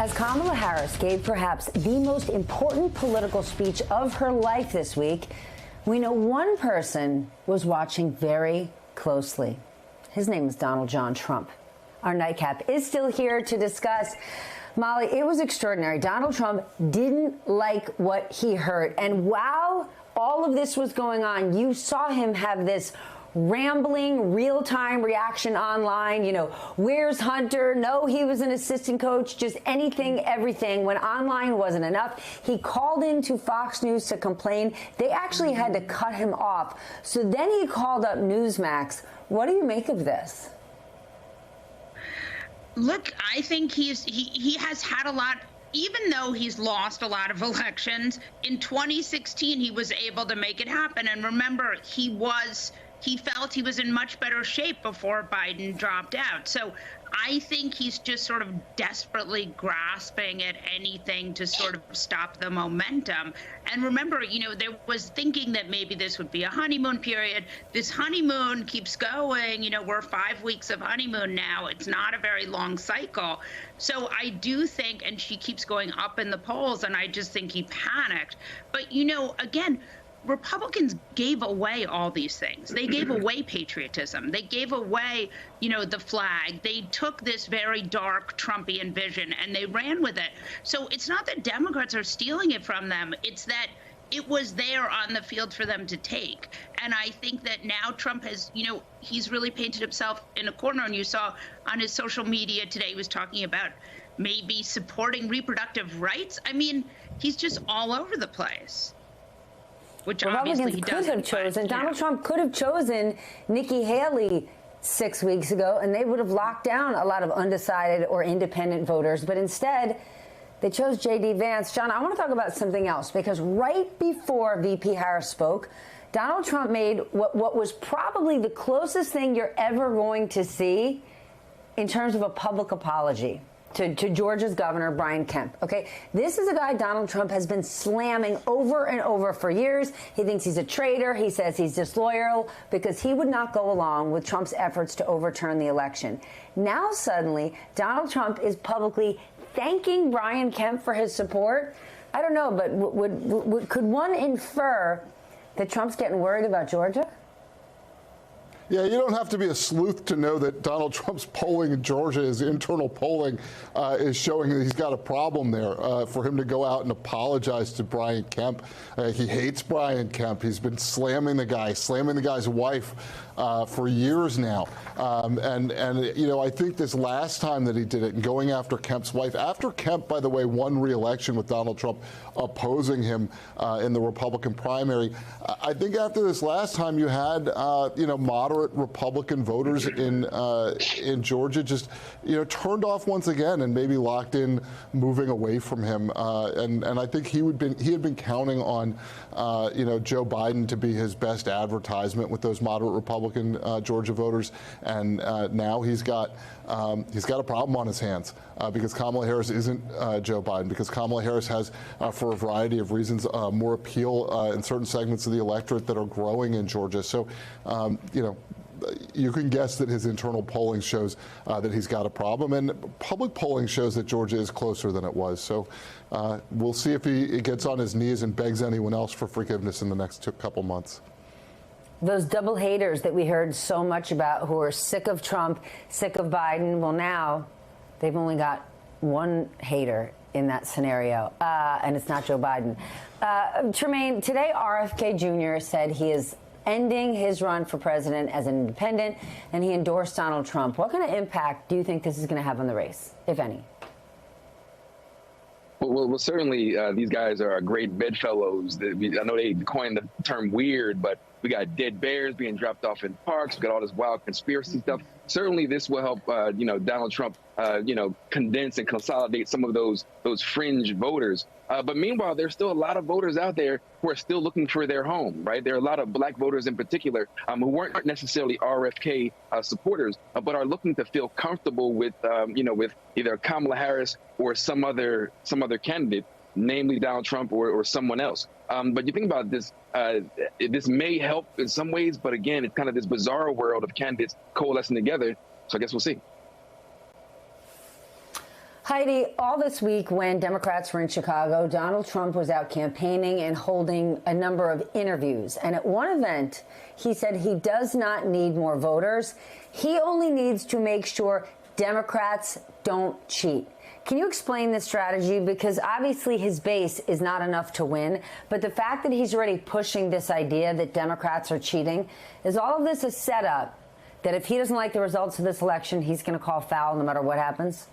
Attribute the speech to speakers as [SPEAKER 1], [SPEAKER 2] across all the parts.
[SPEAKER 1] As Kamala Harris gave perhaps the most important political speech of her life this week, we know one person was watching very closely. His name is Donald John Trump. Our nightcap is still here to discuss. Molly, it was extraordinary. Donald Trump didn't like what he heard. And while all of this was going on, you saw him have this rambling, real-time reaction online. You know, where's Hunter? No, he was an assistant coach. Just anything, everything. When online wasn't enough, he called into Fox News to complain. They actually had to cut him off. So then he called up Newsmax. What do you make of this?
[SPEAKER 2] Look, I think he has had a lot. Even though he's lost a lot of elections, in 2016 he was able to make it happen. And remember, he felt he was in much better shape before Biden dropped out. So I think he's just sort of desperately grasping at anything to sort of stop the momentum. And remember, you know, there was thinking that maybe this would be a honeymoon period. This honeymoon keeps going. You know, we're 5 weeks of honeymoon now. It's not a very long cycle. So I do think, and she keeps going up in the polls, and I just think he panicked. But, you know, again, Republicans gave away all these things. They gave away patriotism. They gave away, you know, the flag. They took this very dark Trumpian vision and they ran with it. So it's not that Democrats are stealing it from them. It's that it was there on the field for them to take. And I think that now Trump has, you know, he's really painted himself in a corner. And you saw on his social media today, he was talking about maybe supporting reproductive rights. I mean, he's just all over the place. Which
[SPEAKER 1] Republicans could have chosen. Donald Trump could have chosen Nikki Haley 6 weeks ago, and they would have locked down a lot of undecided or independent voters. But instead, they chose J.D. Vance. John, I want to talk about something else, because right before VP Harris spoke, Donald Trump made what was probably the closest thing you're ever going to see in terms of a public apology to Georgia's governor, Brian Kemp. Okay, this is a guy Donald Trump has been slamming over and over for years. He thinks he's a traitor. He says he's disloyal because he would not go along with Trump's efforts to overturn the election. Now, suddenly, Donald Trump is publicly thanking Brian Kemp for his support. I don't know, but could one infer that Trump's getting worried about Georgia?
[SPEAKER 3] Yeah, you don't have to be a sleuth to know that Donald Trump's polling in Georgia, his internal polling, is showing that he's got a problem there. For him to go out and apologize to Brian Kemp, he hates Brian Kemp. He's been slamming the guy's wife for years now. And you know, I think this last time that he did it, and going after Kemp's wife, after Kemp, by the way, won re-election with Donald Trump opposing him in the Republican primary, I think after this last time you had, you know, moderate Republican voters in Georgia just, you know, turned off once again and maybe locked in moving away from him. And I think he had been counting on, you know, Joe Biden to be his best advertisement with those moderate Republican Georgia voters. And now he's got a problem on his hands because Kamala Harris isn't Joe Biden, because Kamala Harris has, for a variety of reasons, more appeal in certain segments of the electorate that are growing in Georgia. So, you know, you can guess that his internal polling shows that he's got a problem, and public polling shows that Georgia is closer than it was. So we'll see if he gets on his knees and begs anyone else for forgiveness in the next couple months.
[SPEAKER 1] Those double haters that we heard so much about, who are sick of Trump, sick of Biden, well, now they've only got one hater in that scenario, and it's not Joe Biden. Tremaine, today RFK Jr. said he is ending his run for president as an independent, and he endorsed Donald Trump. What kind of impact do you think this is going to have on the race, if any?
[SPEAKER 4] Well, certainly these guys are great bedfellows. I know they coined the term weird, but we got dead bears being dropped off in parks. We got all this wild conspiracy stuff. Certainly this will help, you know, Donald Trump, you know, condense and consolidate some of those fringe voters. But meanwhile, there's still a lot of voters out there who are still looking for their home, right? There are a lot of black voters in particular who weren't necessarily RFK supporters, but are looking to feel comfortable with, you know, with either Kamala Harris or some other candidate, namely Donald Trump or someone else. But you think about this, this may help in some ways, but again, it's kind of this bizarre world of candidates coalescing together. So I guess we'll see.
[SPEAKER 1] Heidi, all this week when Democrats were in Chicago, Donald Trump was out campaigning and holding a number of interviews. And at one event, he said he does not need more voters. He only needs to make sure Democrats don't cheat. Can you explain this strategy? Because obviously his base is not enough to win. But the fact that he's already pushing this idea that Democrats are cheating, is all of this a setup that if he doesn't like the results of this election, he's going to call foul no matter what happens?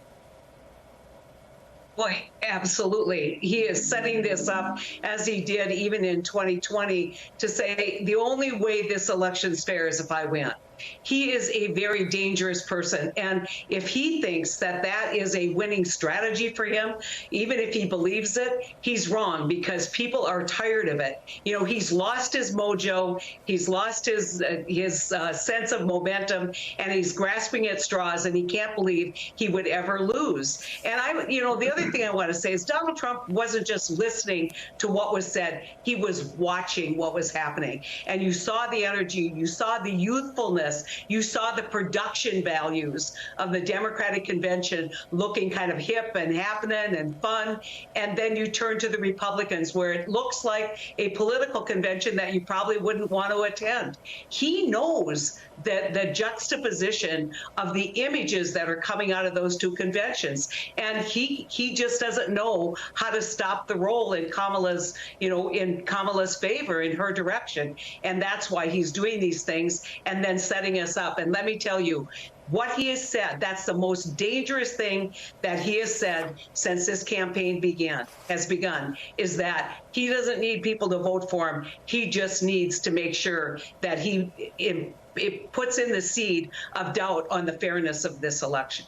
[SPEAKER 5] Boy, absolutely. He is setting this up, as he did even in 2020, to say the only way this election's fair is if I win. He is a very dangerous person. And if he thinks that that is a winning strategy for him, even if he believes it, he's wrong, because people are tired of it. You know, he's lost his mojo. He's lost his sense of momentum, and he's grasping at straws, and he can't believe he would ever lose. And the other thing I want to say is Donald Trump wasn't just listening to what was said. He was watching what was happening. And you saw the energy. You saw the youthfulness. You saw the production values of the Democratic convention looking kind of hip and happening and fun. And then you turn to the Republicans, where it looks like a political convention that you probably wouldn't want to attend. He knows that the juxtaposition of the images that are coming out of those two conventions. And he just doesn't know how to stop the roll in Kamala's favor, in her direction. And that's why he's doing these things and then setting us up. And let me tell you, what he has said, that's the most dangerous thing that he has said since this campaign has begun, is that he doesn't need people to vote for him. He just needs to make sure that it puts in the seed of doubt on the fairness of this election.